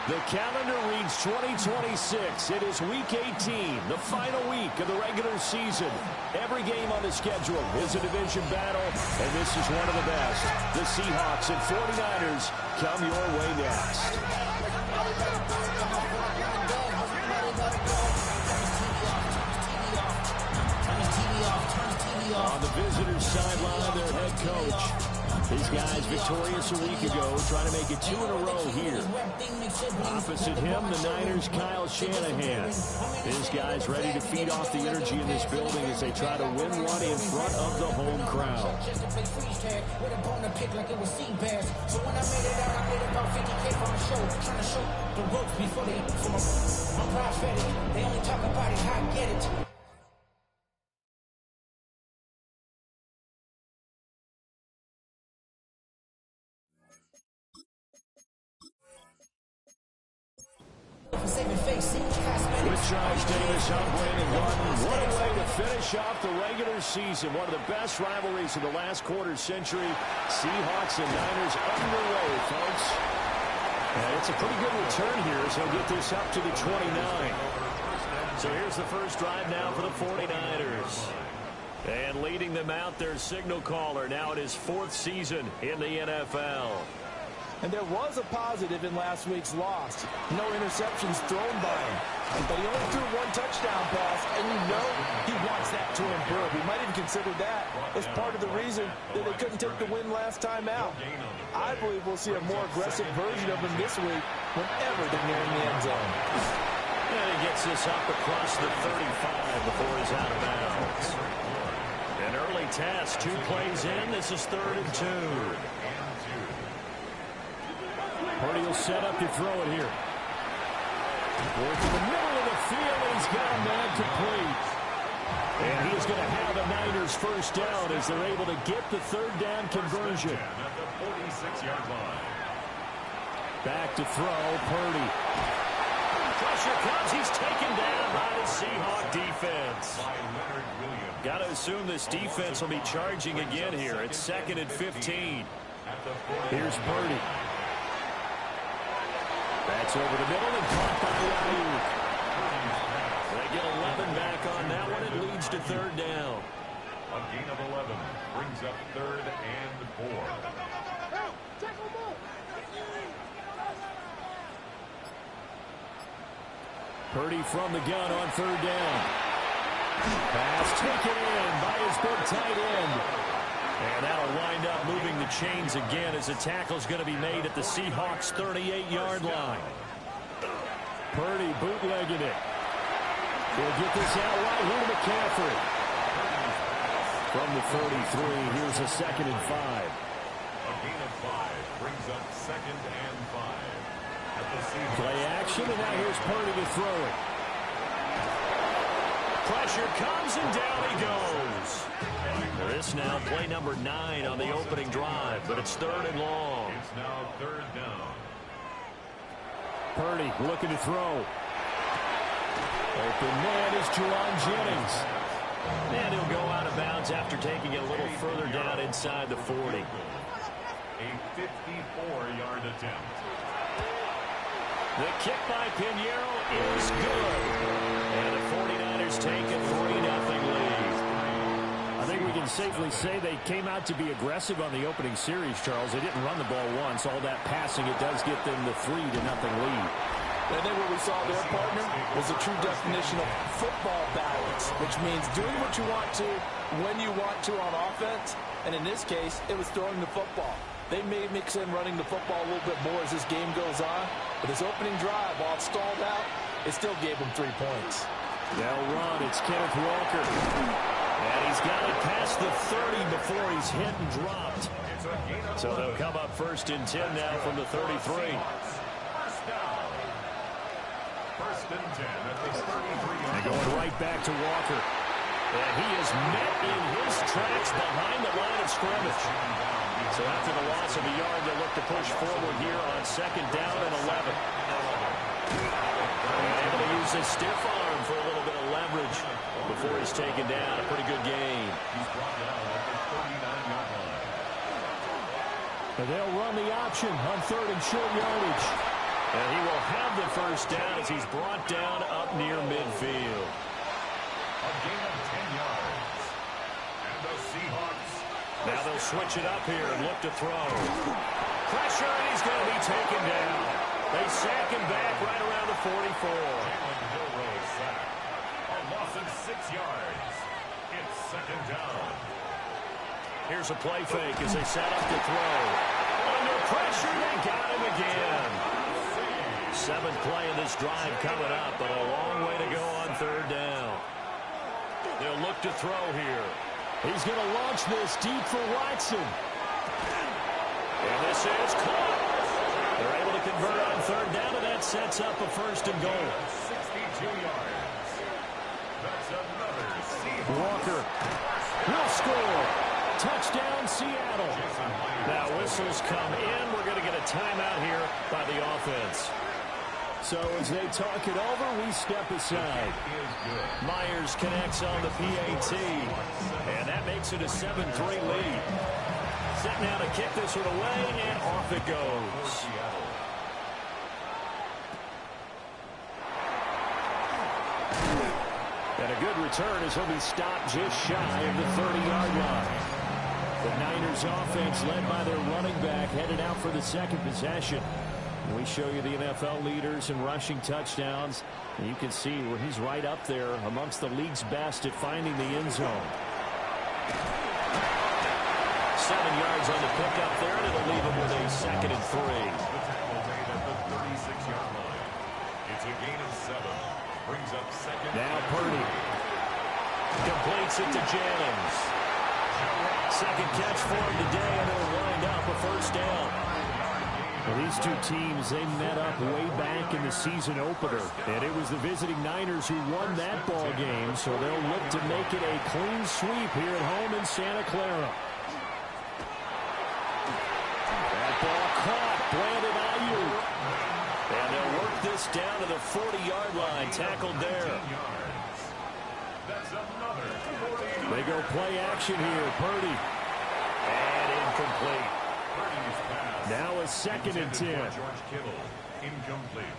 The calendar reads 2026. It is Week 18, the final week of the regular season. Every game on the schedule is a division battle, and this is one of the best. The Seahawks and 49ers come your way next. On the visitors' sideline, their head coach. These guys victorious a week ago, trying to make it 2 in a row here. Opposite him, the Niners' Kyle Shanahan. His guys ready to feed off the energy in this building as they try to win one in front of the home crowd. So when I made it out, I made about 50K from the show, trying to show the ropes before they I'm prophetic. They only talk about it, how I get it. With Josh Davis on Brandon Gordon, what a way to finish off the regular season. One of the best rivalries of the last quarter century. Seahawks and Niners underway, folks. And it's a pretty good return here as they'll get this up to the 29. So here's the first drive now for the 49ers. And leading them out, their signal caller now in his 4th season in the NFL. And there was a positive in last week's loss. No interceptions thrown by him. But he only threw 1 touchdown pass, and you know he wants that to improve. He might even consider that as part of the reason that they couldn't take the win last time out. I believe we'll see a more aggressive version of him this week whenever they're nearing the end zone. And he gets this up across the 35 before he's out of bounds. An early test, 2 plays in. This is 3rd and 2. Purdy will set up to throw it here. Working the middle of the field, and he's got a man complete. And he's going to have the Niners first down as they're able to get the 3rd down conversion. At the 46-yard line. Back to throw, Purdy. Pressure comes, he's taken down by the Seahawk defense. Got to assume this defense will be charging again here. It's 2nd and 15. Here's Purdy. That's over the middle and caught by Ayuk. They get 11 back on that one. It leads to 3rd down. A gain of 11 brings up 3rd and 4. Purdy from the gun on 3rd down. Pass taken in by his big tight end. And that'll wind up moving the chains again as the tackle's going to be made at the Seahawks' 38-yard line. Purdy bootlegging it. He'll get this out right here to McCaffrey. From the 33, here's a 2nd and 5. A gain of 5 brings up 2nd and 5. At the Seahawks. Play action, and now here's Purdy to throw it. Pressure comes, and down he goes. This now play number 9 on the opening drive, but it's 3rd and long. It's now 3rd down. Purdy looking to throw. Open man is Jerron Jennings. And he'll go out of bounds after taking it a little further down inside the 40. A 54-yard attempt. The kick by Pinheiro is good. And the 49ers take a 3-0 lead. I think we can safely say they came out to be aggressive on the opening series, Charles. They didn't run the ball once. All that passing, it does get them the 3-0 lead. And then what we saw their partner was a true definition of football balance, which means doing what you want to, when you want to on offense. And in this case, it was throwing the football. They may mix in running the football a little bit more as this game goes on. But this opening drive, while it stalled out, it still gave them 3 points. They'll run. It's Kenneth Walker. And he's got it past the 30 before he's hit and dropped. So they'll come up 1st and 10 now from the 33. First and 10 at the 33. They're going right back to Walker. And he is met in his tracks behind the line of scrimmage. So after the loss of a yard, they'll look to push forward here on 2nd down and 11. And able to use his stiff arm for a little bit of leverage before he's taken down. A pretty good game. He's brought down at the 39-yard line. And they'll run the option on 3rd and short yardage. And he will have the first down as he's brought down up near midfield. A gain of 10 yards. And the Seahawks. Now they'll switch it up here and look to throw. Pressure, and he's going to be taken down. They sack him back right around the 44. Jalen Milroe sack. A loss of 6 yards. It's second down. Here's a play fake as they set up to throw. Under pressure, they got him again. 7th play of this drive coming up, but a long way to go on 3rd down. They'll look to throw here. He's going to launch this deep for Watson. And this is caught. They're able to convert on 3rd down, and that sets up a 1st and goal. 62 yards. That's another Seahawks. Walker will score. Touchdown, Seattle. Now whistles come in. We're going to get a timeout here by the offense. So as they talk it over, we step aside. Myers connects on the PAT. And that makes it a 7-3 lead. Set now to kick this one away, and off it goes. And a good return as he'll be stopped just shy of the 30-yard line. The Niners offense led by their running back headed out for the 2nd possession. We show you the NFL leaders in rushing touchdowns. And you can see where he's right up there amongst the league's best at finding the end zone. 7 yards on the pickup there, and it'll leave him with a 2nd and 3. The tackle made at the 36-yard line. It's a gain of 7. Brings up 2nd. Now Purdy completes it to Jennings. 2nd catch for him today, and it'll wind up a 1st down. Well, these two teams, they met up way back in the season opener, and it was the visiting Niners who won that ball game, so they'll look to make it a clean sweep here at home in Santa Clara. That ball caught, Brandon Ayuk. And they'll work this down to the 40-yard line, tackled there. They go play action here, Purdy. And incomplete. Now a 2nd and 10. George Kittle, incomplete.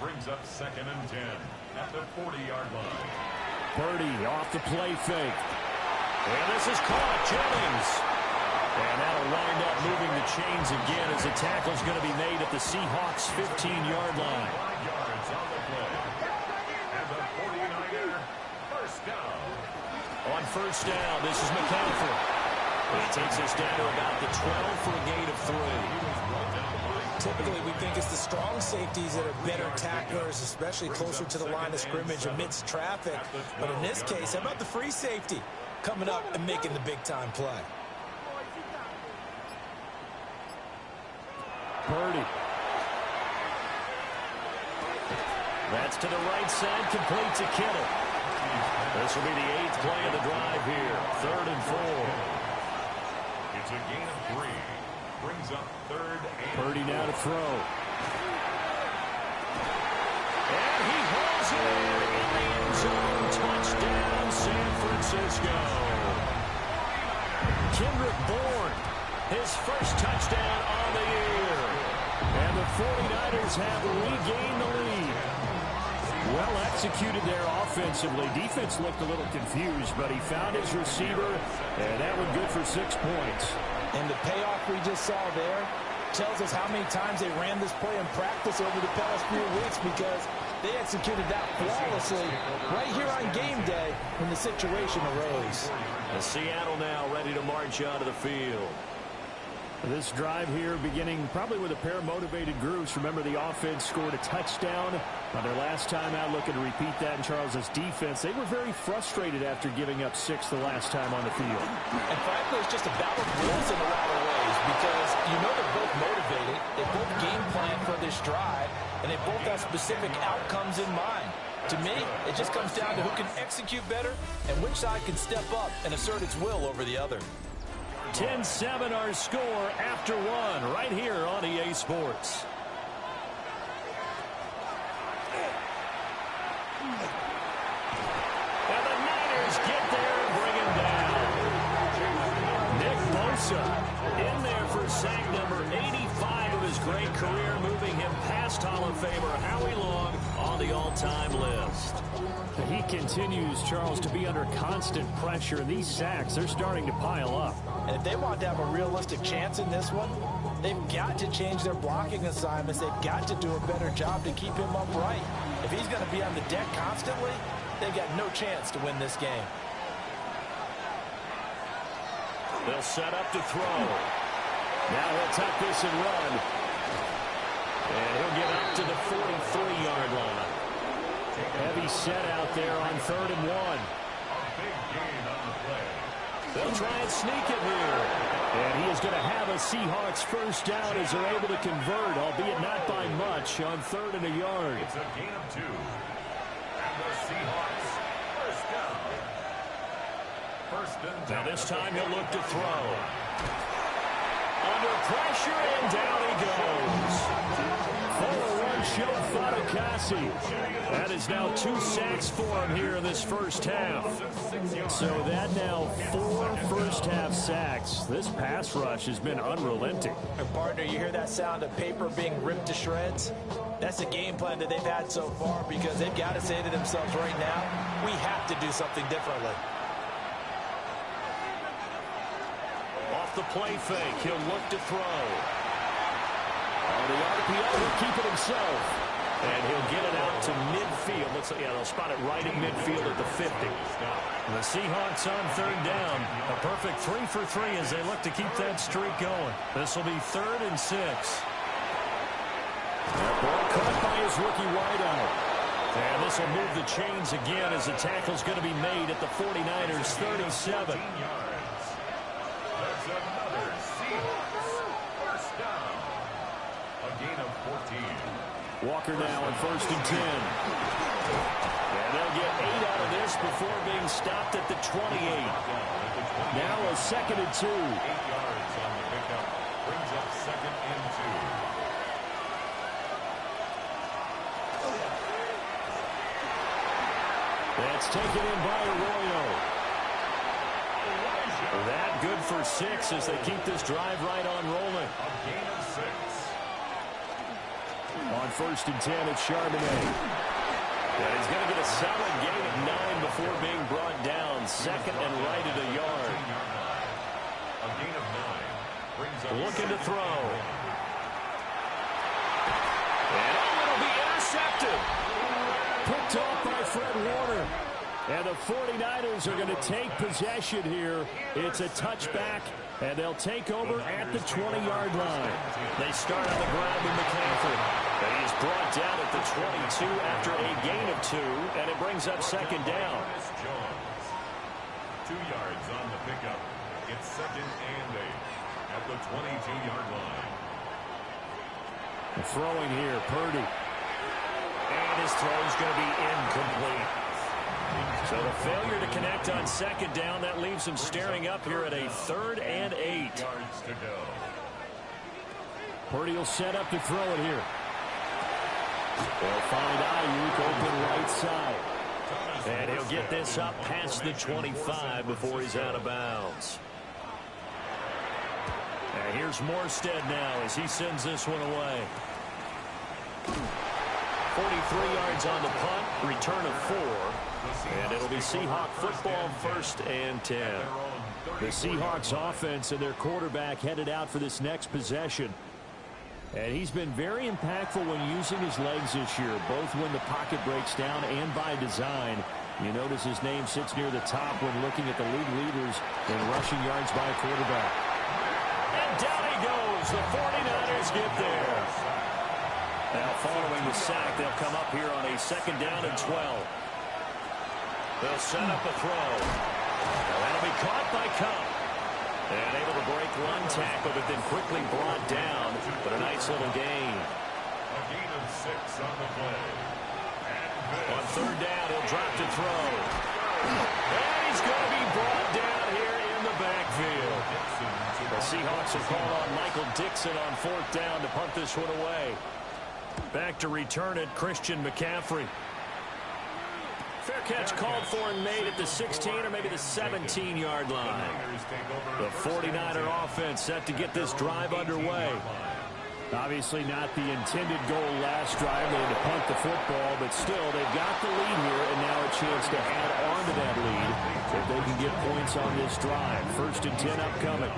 Brings up 2nd and 10 at the 40-yard line. Purdy off the play fake. And this is caught, Jennings. And that'll wind up moving the chains again as the tackle's going to be made at the Seahawks' 15-yard line. 5 yards on the play. And the 49er, 1st down. On 1st down, this is McCaffrey. He takes us down to about the 12 for a gain of 3. Typically, we think it's the strong safeties that are better tacklers, especially closer to the line of scrimmage amidst traffic. But in this case, how about the free safety coming up and making the big-time play? Purdy. That's to the right side, complete to Kittle. This will be the 8th play of the drive here. 3rd and 4. It's a gain of 3. Brings up 3rd and Purdy now to throw. And he hauls it in the end zone. Touchdown, San Francisco. Kendrick Bourne, his 1st touchdown on the year. And the 49ers have regained the lead. Well executed there offensively. Defense looked a little confused, but he found his receiver, and that one good for 6 points. And the payoff we just saw there tells us how many times they ran this play in practice over the past few weeks, because they executed that flawlessly right here on game day when the situation arose. And Seattle now ready to march onto the field. This drive here beginning probably with a pair of motivated groups. Remember, the offense scored a touchdown on their last time out. Looking to repeat that in Charles's defense. They were very frustrated after giving up 6 the last time on the field. And frankly, it's just a battle of wills in a lot of ways, because you know they're both motivated. They both game plan for this drive, and they both have specific outcomes in mind. To me, it just comes down to who can execute better and which side can step up and assert its will over the other. 10-7 our score after 1 right here on EA Sports. And the Niners get there and bring him down. Nick Bosa in there for sack number 85 of his great career, moving him past past Hall of Famer Howie Long on the all-time list. He continues, Charles, to be under constant pressure. These sacks, they're starting to pile up. And if they want to have a realistic chance in this one, they've got to change their blocking assignments. They've got to do a better job to keep him upright. If he's going to be on the deck constantly, they've got no chance to win this game. They'll set up to throw. Now he'll tuck this and run. And he'll get up to the 43-yard line. Heavy set out there on 3rd and 1. They'll try and sneak it here. And he is going to have a Seahawks first down as they're able to convert, albeit not by much, on 3rd and a yard. It's a gain of 2. And the Seahawks first down. First and 10. Now this time he'll look to throw. Under pressure, and down he goes. Full run show Fatukasi. That is now 2 sacks for him here in this first half. So that now 4 first-half sacks. This pass rush has been unrelenting. And partner, you hear that sound of paper being ripped to shreds? That's the game plan that they've had so far, because they've got to say to themselves right now, we have to do something differently. Off the play fake, he'll look to throw. On the RPO, he'll keep it himself. And he'll get it out to midfield. Looks like, yeah, they'll spot it right in midfield at the 50. The Seahawks on 3rd down. A perfect 3 for 3 as they look to keep that streak going. This will be 3rd and 6. That ball caught by his rookie wideout. And this will move the chains again as the tackle's going to be made at the 49ers 37. That's another Seahawks first down. A gain of 14. Walker now on 1st and 10. And they'll get 8 out of this before being stopped at the 28. Now a 2nd and 2. 8 yards on the pickup. Brings up 2nd and 2. That's taken in by Arroyo. That good for 6 as they keep this drive right on rolling. A gain of 6. On 1st and 10, it's Charbonnet. And he's going to get a solid gain of 9 before being brought down. 2nd and right at a yard. A gain of 9. Brings up Looking to throw. And it'll be intercepted. Picked off by Fred Warner. And the 49ers are going to take possession here. It's a touchback, and they'll take over at the 20-yard line. They start on the ground with McCaffrey. And he's brought down at the 22 after a gain of 2, and it brings up 2nd down. 2 yards on the pickup. It's 2nd and 8 at the 22-yard line. Throwing here, Purdy. And his throw's going to be incomplete. So the failure to connect on 2nd down, that leaves him staring up here at a 3rd and 8. Yards to go. Purdy will set up to throw it here. They'll find Ayuk open right side. And he'll get this up past the 25 before he's out of bounds. And here's Morstead now as he sends this one away. 43 yards on the punt, return of 4. And it'll be Seahawk football 1st and 10. The Seahawks offense and their quarterback headed out for this next possession. And he's been very impactful when using his legs this year, both when the pocket breaks down and by design. You notice his name sits near the top when looking at the league leaders in rushing yards by a quarterback. And down he goes. The 49ers get there. Now following the sack, they'll come up here on a 2nd down and 12. They'll set up a throw. Now that'll be caught by Cup. And able to break one tackle, but then quickly brought down. But a nice little gain. A gain of 6 on the play. On 3rd down, he'll drop to throw. And he's going to be brought down here in the backfield. The Seahawks will call on Michael Dixon on 4th down to punt this one away. Back to return it, Christian McCaffrey. Fair catch called for and made at the 16 or maybe the 17-yard line. The 49er offense set to get this drive underway. Obviously not the intended goal last drive. They had to punt the football, but still, they've got the lead here, and now a chance to add on to that lead if they can get points on this drive. 1st and 10 upcoming.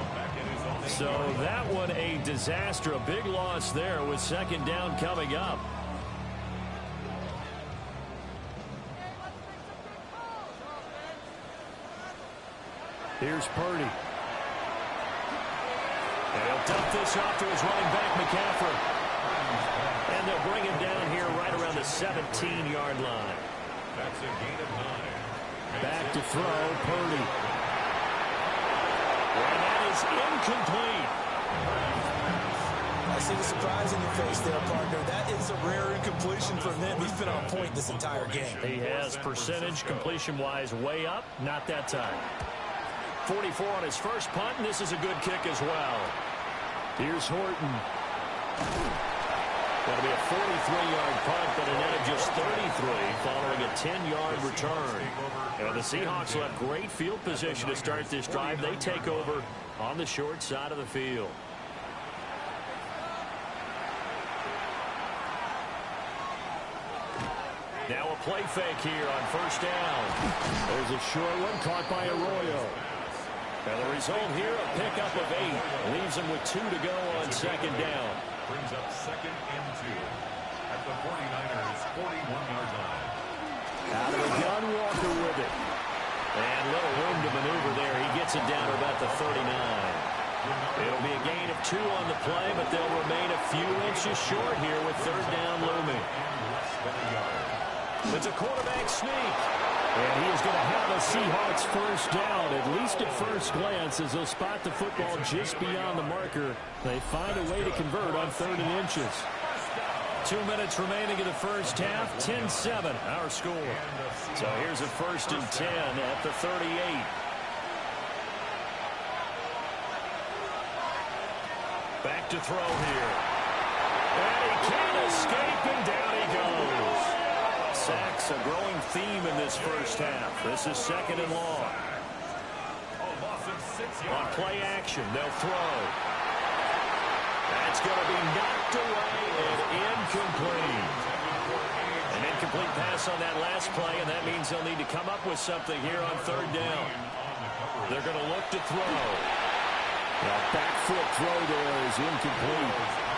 So that one a disaster. A big loss there with 2nd down coming up. Here's Purdy. And he'll dump this off to his running back, McCaffrey. And they'll bring him down here right around the 17-yard line. That's a gain of 9. Back to throw, Purdy. And that is incomplete. I see the surprise in your face there, partner. That is a rare incompletion from him. He's been on point this entire game. He has percentage completion-wise way up. Not that time. 44 on his first punt, and this is a good kick as well. Here's Horton. That'll be a 43-yard punt, but a net of just 33 following a 10-yard return. And the Seahawks will have great field position to start this drive. They take over on the short side of the field. Now a play fake here on 1st down. There's a short one caught by Arroyo. And the result here, a pickup of 8. Leaves him with 2 to go on 2nd down. Brings up 2nd and 2 at the 49ers' 41-yard line. Out of the gun, Walker with it. And little room to maneuver there. He gets it down to about the 39. It'll be a gain of 2 on the play, but they'll remain a few inches short here with 3rd down looming. It's a quarterback sneak. And he is going to have a Seahawks 1st down, at least at first glance, as they'll spot the football just beyond the marker. They find a way to convert on 3rd and inches. 2 minutes remaining in the first half, 10-7 our score. So here's a 1st and 10 at the 38. Back to throw here. And he can't escape, and down he goes. Sacks a growing theme in this first half. This is 2nd and long. On play action, they'll throw. That's going to be knocked away and incomplete. An incomplete pass on that last play, and that means they'll need to come up with something here on 3rd down. They're going to look to throw. That back foot throw there is incomplete.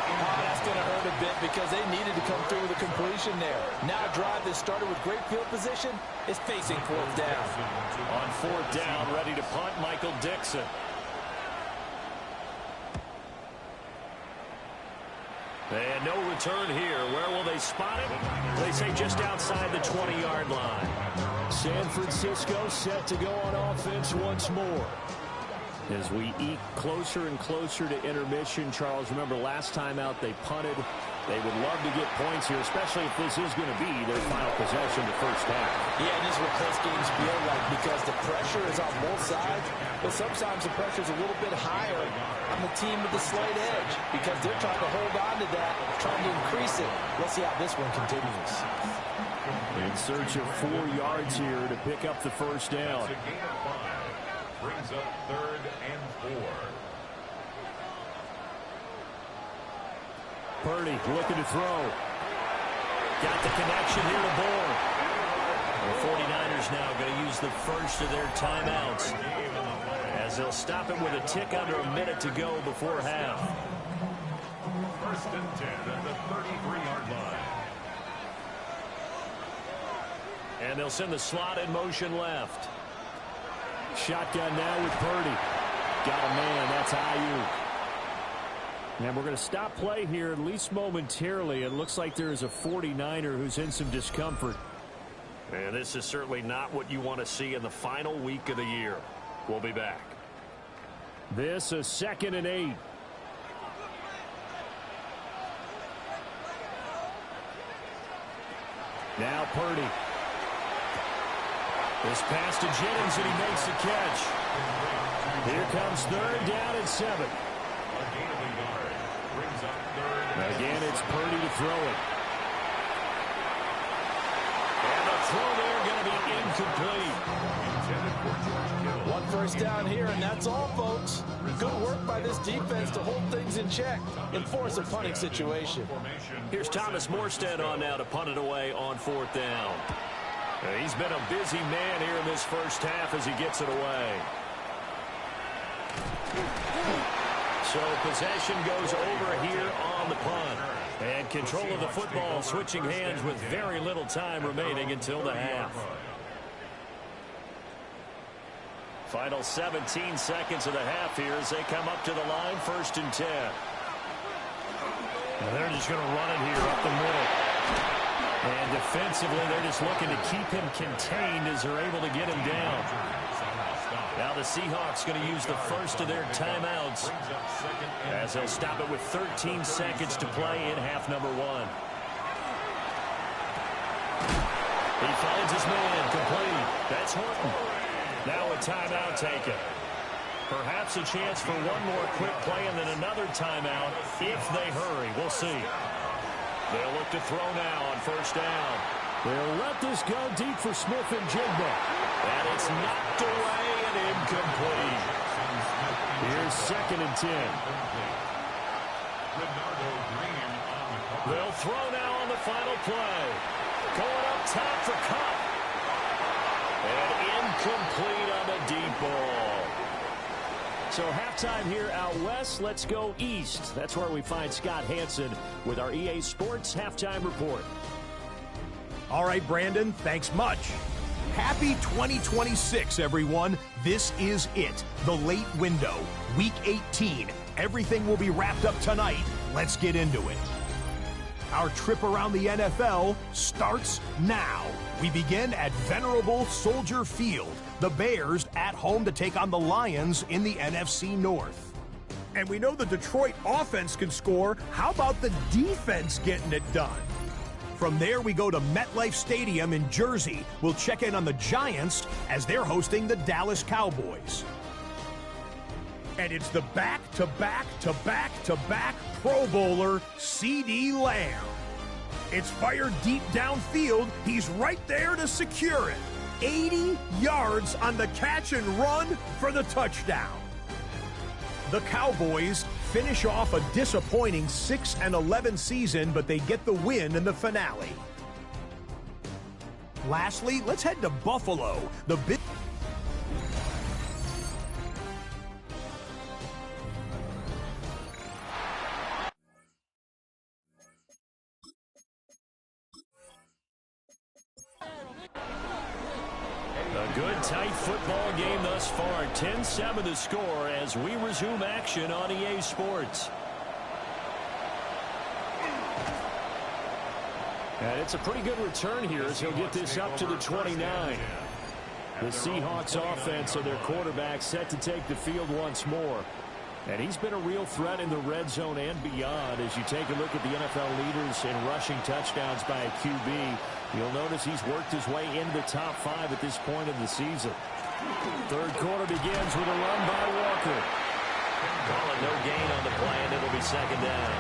Oh, that's going to hurt a bit because they needed to come through with a completion there. Now a drive that started with great field position is facing 4th down. On 4th down, ready to punt, Michael Dixon. And no return here. Where will they spot it? They say just outside the 20-yard line. San Francisco set to go on offense once more. As we eke closer and closer to intermission, Charles, remember last time out they punted. They would love to get points here, especially if this is going to be their final possession the first half. Yeah, and this is what close games feel like because the pressure is on both sides, but sometimes the pressure is a little bit higher on the team with the slight edge because they're trying to hold on to that, trying to increase it. Let's see how this one continues. In search of 4 yards here to pick up the 1st down. Brings up 3rd and 4. Purdy looking to throw. Got the connection here to Bourne. The 49ers now going to use the first of their timeouts as they'll stop it with a tick under a minute to go before half. 1st and 10 at the 33-yard line. And they'll send the slot in motion left. Shotgun now with Purdy. Got a man. That's Ayuk. And we're going to stop play here, at least momentarily. It looks like there is a 49er who's in some discomfort. And this is certainly not what you want to see in the final week of the year. We'll be back. This is 2nd and 8. Now Purdy. This pass to Jennings, and he makes the catch. Here comes 3rd down and 7. Again, it's Purdy to throw it. And the throw there going to be incomplete. One first down here, and that's all, folks. Good work by this defense to hold things in check and force a punting situation. Here's Thomas Morstead on now to punt it away on 4th down. He's been a busy man here in this first half as he gets it away. So possession goes over here on the punt. And control of the football switching hands with very little time remaining until the half. Final 17 seconds of the half here as they come up to the line, 1st and 10. Now they're just going to run it here up the middle. And defensively, they're just looking to keep him contained as they're able to get him down. Now the Seahawks going to use the first of their timeouts as they'll stop it with 13 seconds to play in half number 1. He finds his man complete. That's Horton. Now a timeout taken. Perhaps a chance for one more quick play and then another timeout if they hurry. We'll see. They'll look to throw now on 1st down. They'll let this go deep for Smith and Jigba. And it's knocked away and incomplete. Here's 2nd and 10. They'll throw now on the final play. Going up top for Cup. And incomplete on the deep ball. So halftime here out west. Let's go east. That's where we find Scott Hansen with our EA Sports Halftime Report. All right, Brandon, thanks much. Happy 2026, everyone. This is it, the late window, Week 18. Everything will be wrapped up tonight. Let's get into it. Our trip around the NFL starts now. We begin at venerable Soldier Field. The Bears at home to take on the Lions in the NFC North. And we know the Detroit offense can score. How about the defense getting it done? From there, we go to MetLife Stadium in Jersey. We'll check in on the Giants as they're hosting the Dallas Cowboys. And it's the back-to-back-to-back-to-back Pro Bowler, CeeDee Lamb. It's fired deep downfield. He's right there to secure it. 80 yards on the catch and run for the touchdown. The Cowboys finish off a disappointing 6-11 season, but they get the win in the finale. Lastly, let's head to Buffalo. The big A good, tight football game thus far. 10-7 the score as we resume action on EA Sports. And it's a pretty good return here as he'll get this up to the 29. The Seahawks offense and their quarterback set to take the field once more. And he's been a real threat in the red zone and beyond. As you take a look at the NFL leaders in rushing touchdowns by a QB, you'll notice he's worked his way into the top 5 at this point of the season. Third quarter begins with a run by Walker. Calling no gain on the play, and it'll be 2nd down.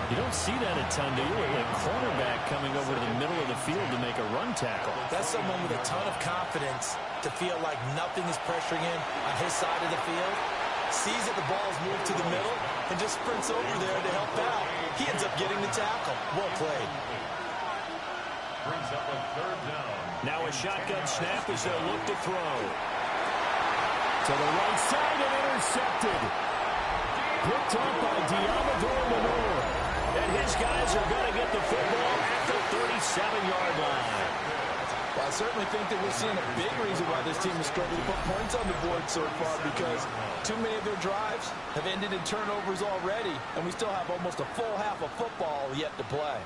You don't see that a ton, do you? A cornerback coming over to the middle of the field to make a run tackle. That's someone with a ton of confidence to feel like nothing is pressuring him on his side of the field. Sees that the ball is moved to the middle and just sprints over there to help out. He ends up getting the tackle. Well played. Brings up a 3rd down. Now a shotgun snap as they'll look to throw. To the right side and intercepted. Picked up by Diamador Manor. And his guys are going to get the football at the 37-yard line. Well, I certainly think that we're seeing a big reason why this team is struggling to put points on the board so far, because too many of their drives have ended in turnovers already, and we still have almost a full half of football yet to play.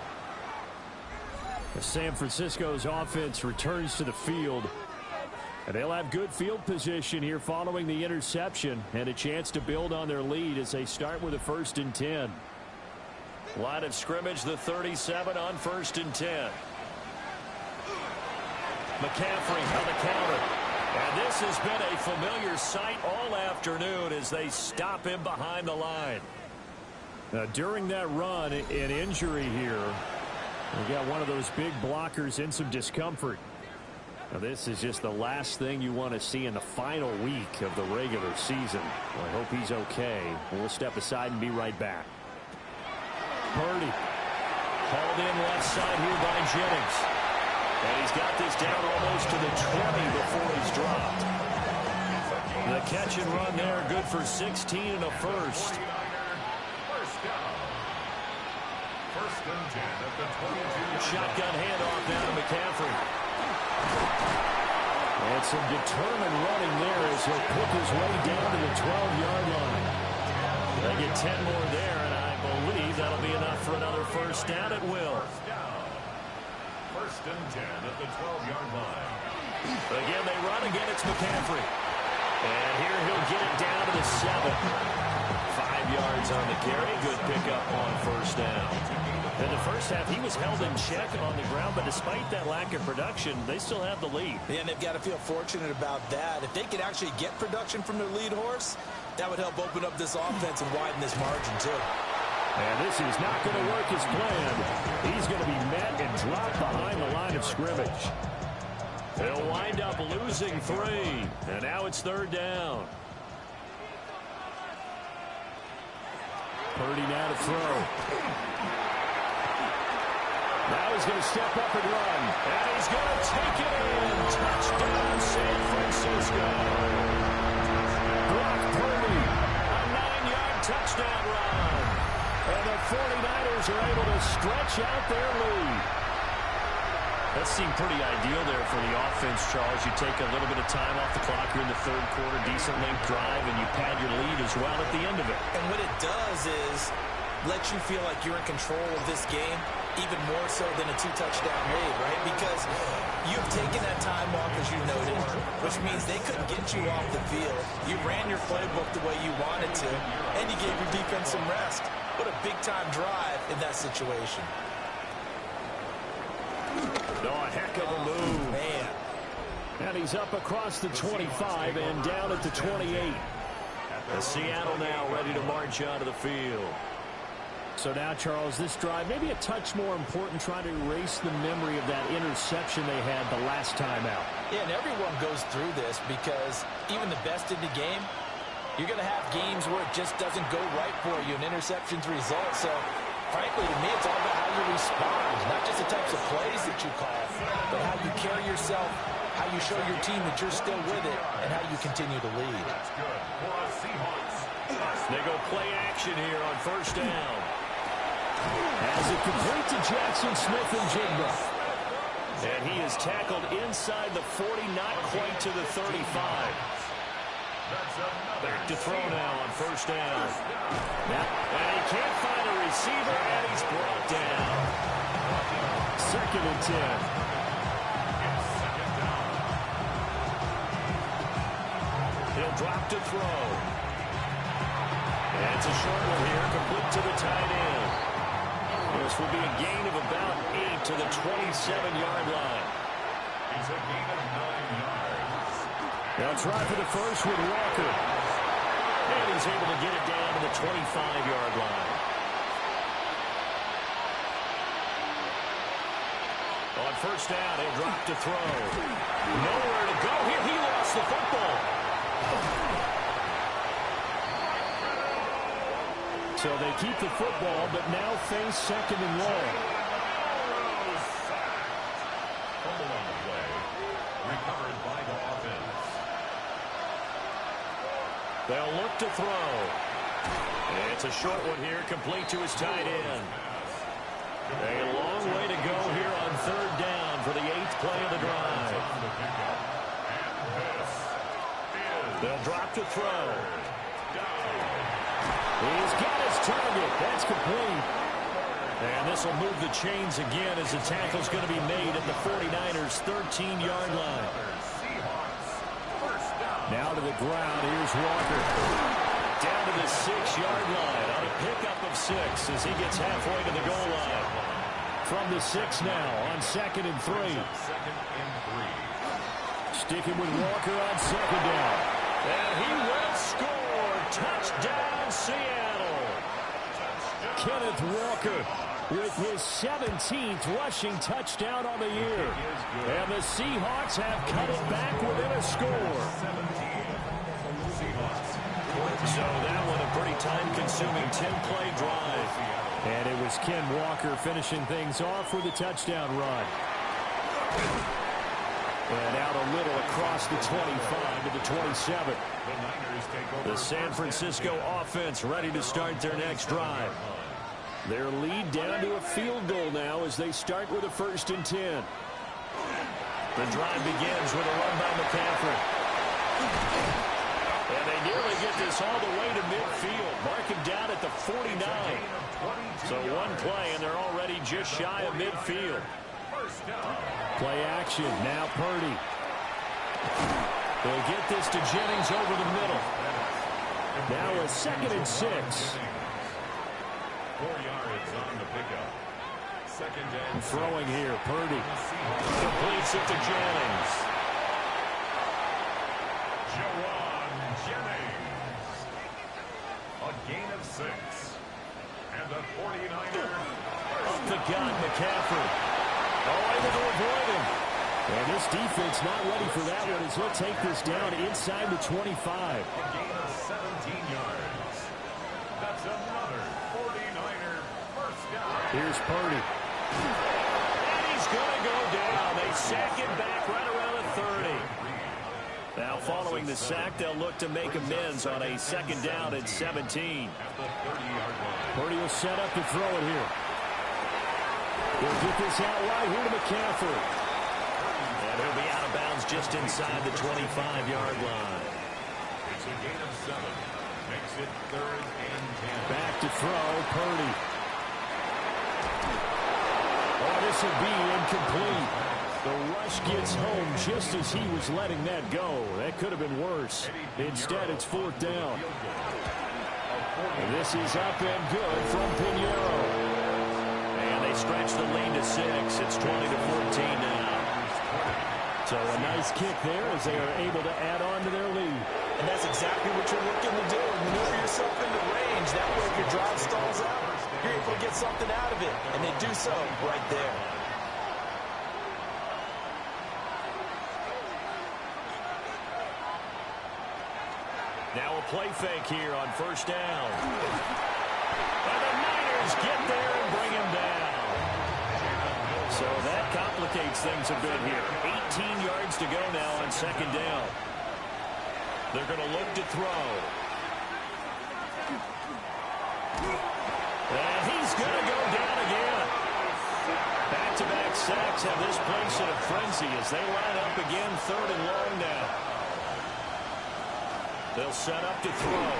San Francisco's offense returns to the field. And they'll have good field position here following the interception and a chance to build on their lead as they start with a 1st and 10. Line of scrimmage, the 37 on 1st and 10. McCaffrey on the counter. And this has been a familiar sight all afternoon as they stop him behind the line. Now, during that run, an injury here. We got one of those big blockers in some discomfort. Now, this is just the last thing you want to see in the final week of the regular season. Well, I hope he's okay. We'll step aside and be right back. Purdy hauled in left side here by Jennings. And he's got this down almost to the 20 before he's dropped. The catch and run there, good for 16 and a first. Shotgun handoff now to McCaffrey. And some determined running there as he'll pick his way down to the 12-yard line. They get 10 more there, and I believe that'll be enough for another first down at will. First and 10 at the 12-yard line. Again, they run. Again, it's McCaffrey. And here he'll get it down to the 7. 5 yards on the carry. Good pickup on first down. In the first half, he was held in check on the ground, but despite that lack of production, they still have the lead. Yeah, and they've got to feel fortunate about that. If they could actually get production from their lead horse, that would help open up this offense and widen this margin, too. And this is not going to work as planned. He's going to be met and dropped behind the line of scrimmage. They'll wind up losing 3, and now it's third down. Purdy now to throw. Now he's going to step up and run. And he's going to take it in. Touchdown, San Francisco. Brock Purdy, a 9-yard touchdown run. And the 49ers are able to stretch out their lead. That seemed pretty ideal there for the offense, Charles. You take a little bit of time off the clock here in the third quarter, decent length drive, and you pad your lead as well at the end of it. And what it does is let you feel like you're in control of this game, even more so than a 2-touchdown lead, right? Because you've taken that time off, as you noted, which means they couldn't get you off the field. You ran your playbook the way you wanted to, and you gave your defense some rest. What a big-time drive in that situation. Oh, a heck of a move. Man. And he's up across the 25 and down at the 28. The Seattle now ready to march onto the field. So now, Charles, this drive maybe a touch more important, trying to erase the memory of that interception they had the last time out. Yeah, and everyone goes through this because even the best in the game, you're going to have games where it just doesn't go right for you, and interceptions result. So, frankly, to me, it's all about how you respond, not just the types of plays that you call, but how you carry yourself, how you show your team that you're still with it, and how you continue to lead. That's good for us Seahawks. They go play action here on first down. As it complete to Jackson Smith-Njigba. And he is tackled inside the 40, not quite to the 35. Back to throw now on first down. And he can't find a receiver, and he's brought down. 2nd and 10. He'll drop to throw. And it's a short one here, complete to the tight end. This will be a gain of about 8 to the 27-yard line. It's a gain of 9 yards. Now try for the first with Walker. And he's able to get it down to the 25-yard line. On first down, he'll drop to throw. Nowhere to go here. He lost the football. So they keep the football, but now face 2nd and long. Fumble on the play. Recovered by the offense. They'll look to throw. And it's a short one here, complete to his tight end. A long way to go here on third down for the 8th play of the drive. They'll drop to throw. He's got his target. That's complete. And this will move the chains again as the tackle's going to be made at the 49ers' 13-yard line. Now to the ground. Here's Walker. Down to the 6-yard line on a pickup of 6 as he gets halfway to the goal line. From the 6 now on 2nd and 3. Sticking with Walker on 2nd down. And he will score. Touchdown, Seattle. Kenneth Walker with his 17th rushing touchdown on the year. And the Seahawks have cut it back within a score. So that one a pretty time-consuming 10-play drive. And it was Ken Walker finishing things off with a touchdown run. And out a little across the 25 to the 27. The San Francisco offense ready to start their next drive. Their lead down to a field goal now as they start with a 1st and 10. The drive begins with a run by McCaffrey. And they nearly get this all the way to midfield. Mark him down at the 49. So one play, and they're already just shy of midfield. Play action. Now Purdy. They'll get this to Jennings over the middle. Now a 2nd and 6. 4 yards on the pickup. 2nd and throwing here. Purdy completes it to Jennings. Jennings. A gain of 6. And the 49er. Up the gun, McCaffrey. Oh, able to avoid him. And this defense not ready for that one as he'll take this down inside the 25. A gain of 17 yards. That's another 49er first down. Here's Purdy. And he's going to go down. They sack him back right around the 30. Now following the sack, they'll look to make amends on a 2nd down and 17. At the 30-yard line. Purdy will set up to throw it here. He'll get this out wide here to McCaffrey. And he'll be out of bounds just inside the 25-yard line. It's a gain of 7. Makes it 3rd and 10. Back to throw, Purdy. Oh, this will be incomplete. The rush gets home just as he was letting that go. That could have been worse. Instead, it's 4th down. And this is up and good from Pinheiro. And they stretch the lead to 6. It's 20 to 14 now. So a nice kick there as they are able to add on to their lead. And that's exactly what you're looking to do. Maneuver yourself into range. That way, if your drive stalls out, you're able to get something out of it. And they do so right there. Now a play fake here on 1st down. And the Niners get there and bring him down. So that complicates things a bit here. 18 yards to go now on 2nd down. They're going to look to throw. And he's going to go down again. Back-to-back sacks have this place in a frenzy as they line up again 3rd and long now. They'll set up to throw.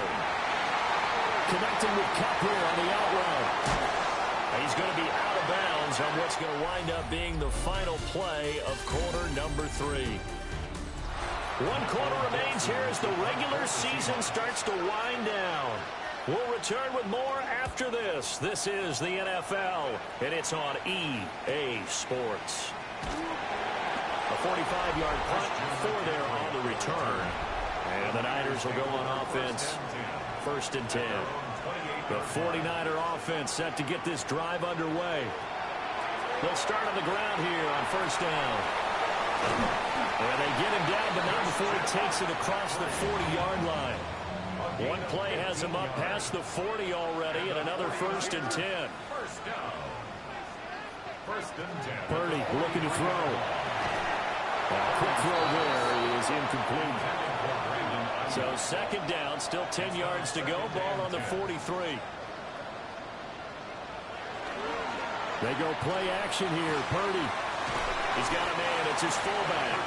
Connecting with Kupp here on the out route. He's going to be out of bounds on what's going to wind up being the final play of quarter number 3. 1 quarter remains here as the regular season starts to wind down. We'll return with more after this. This is the NFL, and it's on EA Sports. A 45-yard punt for there on the return. And the Niners will go on offense. 1st and 10. The 49er offense set to get this drive underway. They'll start on the ground here on 1st down. And they get him down, but not before he takes it across the 40-yard line. One play has him up past the 40 already, and another 1st and 10. 1st down. 1st and 10. Purdy looking to throw. A quick throw there is incomplete. So 2nd down, still 10 yards to go. Ball on the 43. They go play action here. Purdy. He's got a man. It's his fullback.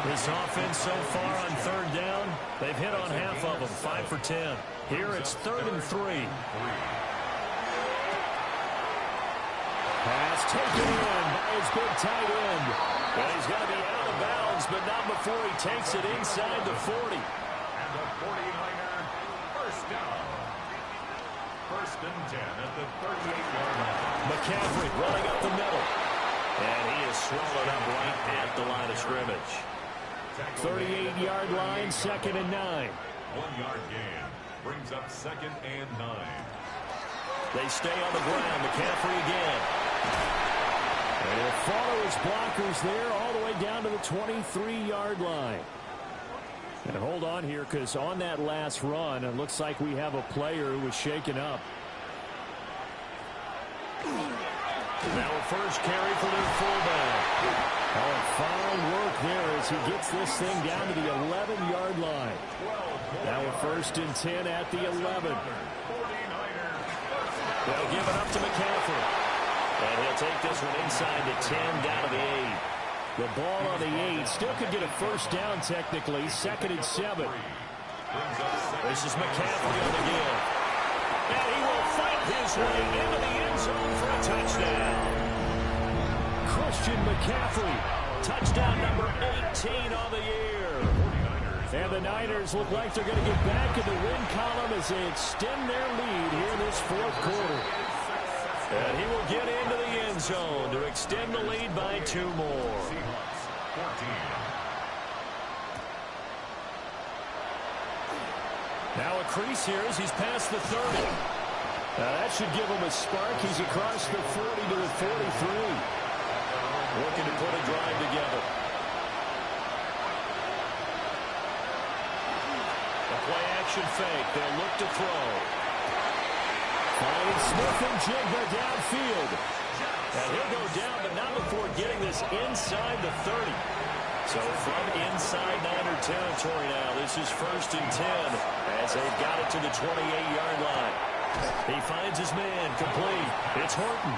This offense so far on 3rd down, they've hit on half of them, 5 for 10. Here it's 3rd and 3. Pass taken in by his big tight end. And he's going to be out of bounds, but not before he takes it inside the 40. And the 49er first down. 1st and 10 at the 38-yard line. McCaffrey running up the middle. And he is swallowed up right at the line of scrimmage. 38-yard line, 2nd and 9. 1 yard gain brings up 2nd and 9. They stay on the ground. McCaffrey again. And he'll follow his blockers there all the way down to the 23-yard line. And hold on here, because on that last run, it looks like we have a player who was shaken up. Now a first carry for their fullback. Oh, fine work there as he gets this thing down to the 11-yard line. Now a 1st and 10 at the 11. They'll give it up to McCaffrey. And he'll take this one inside the 10, down to the 8. The ball on the 8. Still could get a first down technically. 2nd and 7. This is McCaffrey on the give. And he will fight his way into the end zone for a touchdown. Christian McCaffrey. Touchdown number 18 on the year. And the Niners look like they're going to get back in the win column as they extend their lead here in this 4th quarter. And he will get into the end zone to extend the lead by 2 more. Now a crease here as he's past the 30. Now that should give him a spark. He's across the 40 to the 43. Looking to put a drive together. A play action fake. They'll look to throw. Finding Smith and Jigba downfield. And he'll go down, but not before getting this inside the 30. So from inside Niner territory now, this is 1st and 10 as they've got it to the 28-yard line. He finds his man, complete. It's Horton.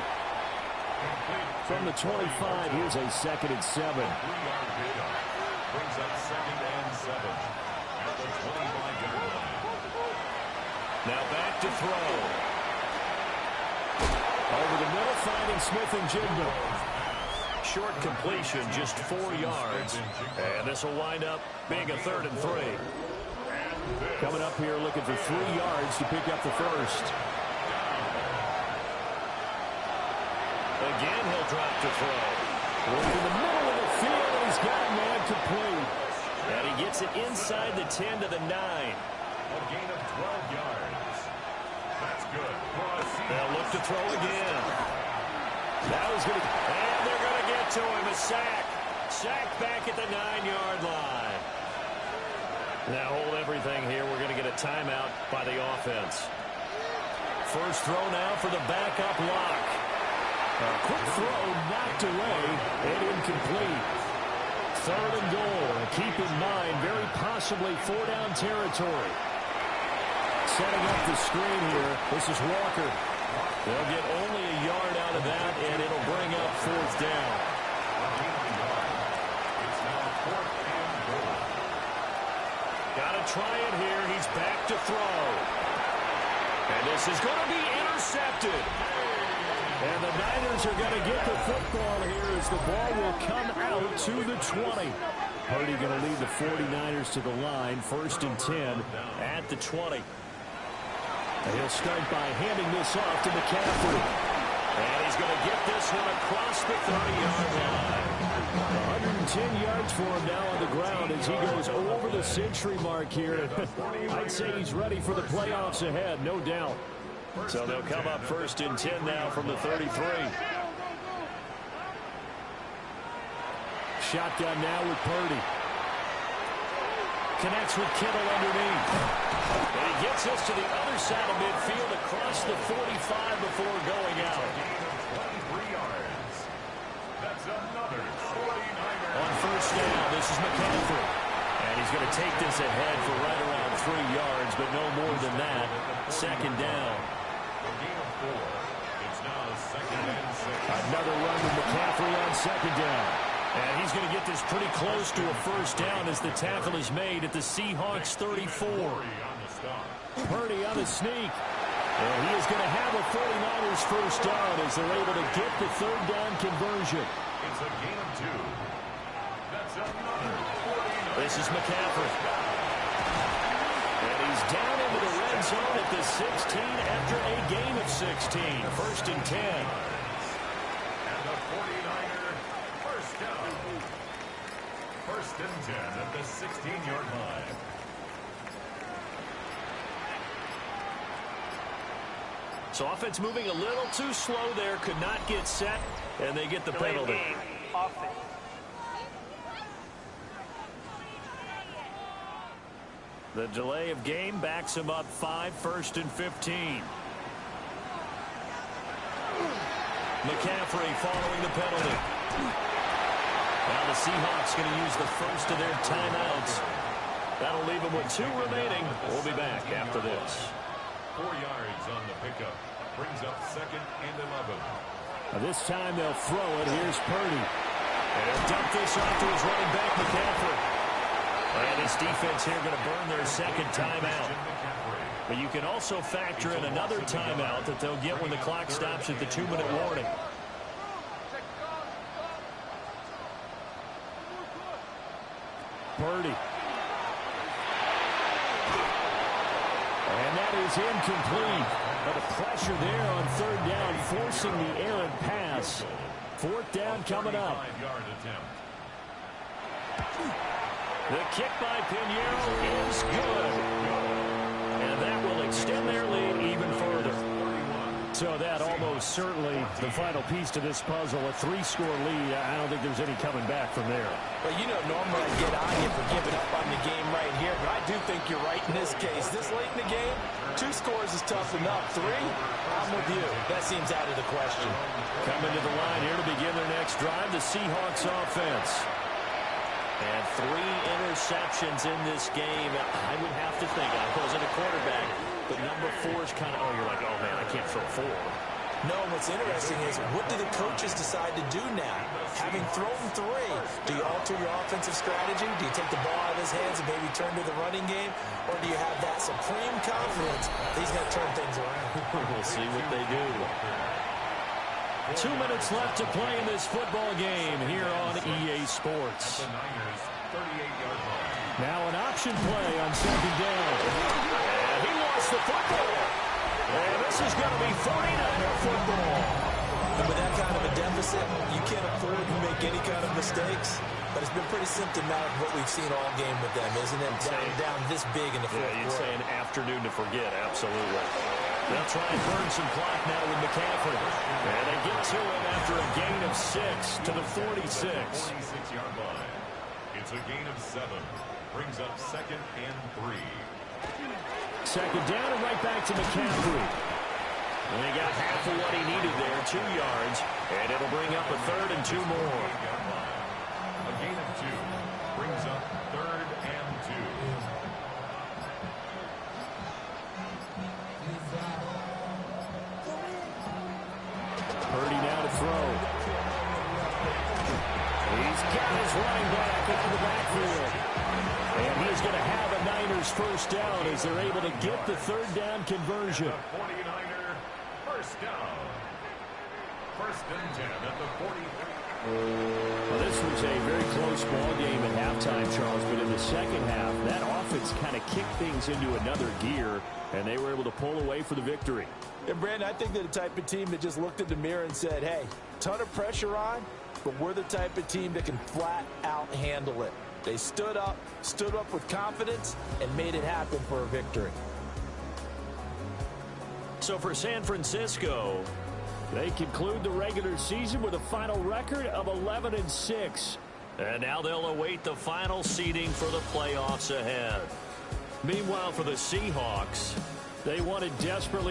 From the 25, here's a 2nd and 7. Brings up 2nd and 7 at the 25-yard line. Now back to throw. Over the middle, finding Smith and Jigba. Short completion, just 4 yards. And this will wind up being a 3rd and 3. Coming up here looking for 3 yards to pick up the first. Again, he'll drop to throw. Over the middle of the field, and he's got a man complete. And he gets it inside the 10 to the 9. A gain of 12 yards. That's good. They'll look to throw again. That was going to... And they're going to get to him. A sack. Sack back at the 9-yard line. Now hold everything here. We're going to get a timeout by the offense. First throw now for the backup lock. A quick throw knocked away and incomplete. 3rd and goal. And keep in mind, very possibly 4-down territory. Setting up the screen here. This is Walker. They'll get only a yard out of that, and it'll bring up 4th down. It's now 4th and goal. Got to try it here. He's back to throw. And this is going to be intercepted. And the Niners are going to get the football here as the ball will come out to the 20. Purdy going to lead the 49ers to the line. 1st and 10 at the 20. And he'll start by handing this off to McCaffrey. And he's going to get this one across the 30-yard line. 110 yards for him now on the ground as he goes over the century mark here. I'd say he's ready for the playoffs ahead, no doubt. So they'll come up 1st and 10 now from the 33. Shotgun now with Purdy. Connects with Kittle underneath. And he gets us to the other side of midfield across the 45 before going out. 23 yards. That's another 49er. On 1st down, this is McCaffrey. And he's going to take this ahead for right around 3 yards, but no more than that. 2nd down. A gain of 4. It's now 2nd and 6. Another run with McCaffrey on 2nd down. And he's going to get this pretty close to a 1st down as the tackle is made at the Seahawks 34. Purdy on the sneak. And he is going to have a 49ers 1st down as they're able to get the 3rd down conversion. It's a gain of 2. That's another 49. This is McCaffrey. And he's down into the red zone at the 16 after a gain of 16. 1st and 10. And the 49er 1st down. 1st and 10 at the 16-yard line. So offense moving a little too slow there, could not get set, and they get the penalty. The delay of game backs him up 5, 1st and 15. McCaffrey following the penalty. Now the Seahawks going to use the first of their timeouts. That'll leave them with 2 remaining. We'll be back after this. 4 yards on the pickup. Brings up 2nd and 11. Now this time they'll throw it. Here's Purdy. And he'll dump this off to his running back, McCaffrey. And his defense here going to burn their 2nd timeout. But you can also factor in another timeout that they'll get when the clock stops at the 2-minute warning. Purdy. And that is incomplete. But a pressure there on 3rd down, forcing the errant pass. 4th down coming up. The kick by Pinheiro is good. And that will extend their lead even further. So that almost certainly the final piece to this puzzle, a 3-score lead. I don't think there's any coming back from there. But you know, normally I get on you for giving up on the game right here, but I do think you're right in this case. This late in the game, 2 scores is tough enough. 3, I'm with you. That seems out of the question. Coming to the line here to begin their next drive, the Seahawks offense. And 3 interceptions in this game. I would have to think, I wasn't a quarterback, but number 4 is kind of, oh, you're like, oh, man, I can't throw 4. No, what's interesting is, what do the coaches decide to do now? Having thrown 3, do you alter your offensive strategy? Do you take the ball out of his hands and maybe turn to the running game? Or do you have that supreme confidence that he's going to turn things around? We'll see what they do. 2 minutes left to play in this football game here on EA Sports. Now an option play on 2nd down. And he lost the football. And this is going to be 49er football. And with that kind of a deficit, you can't afford to make any kind of mistakes. But it's been pretty symptomatic of what we've seen all game with them, isn't it? Down this big in the fourth quarter. You'd say an afternoon to forget, absolutely. They'll try and burn some clock now with McCaffrey. And they get to him after a gain of 6 to the 46. 46-yard line. It's a gain of 7. Brings up 2nd and 3. 2nd down and right back to McCaffrey. And he got half of what he needed there, 2 yards. And it'll bring up a 3rd and 2 more. A gain of 2. Brings up 3rd and 2. Purdy now to throw. He's got his running back out of the backfield. And he's going to have a Niners 1st down as they're able to get the 3rd down conversion. The 49er 1st down. 1st and 10 at the 40. Well, this was a very close ball game at halftime, Charles, but in the 2nd half, that offense kind of kicked things into another gear, and they were able to pull away for the victory. And, Brandon, I think they're the type of team that just looked in the mirror and said, hey, ton of pressure on, but we're the type of team that can flat out handle it. They stood up with confidence, and made it happen for a victory. So for San Francisco, they conclude the regular season with a final record of 11-6. And now they'll await the final seeding for the playoffs ahead. Meanwhile, for the Seahawks, they wanted desperately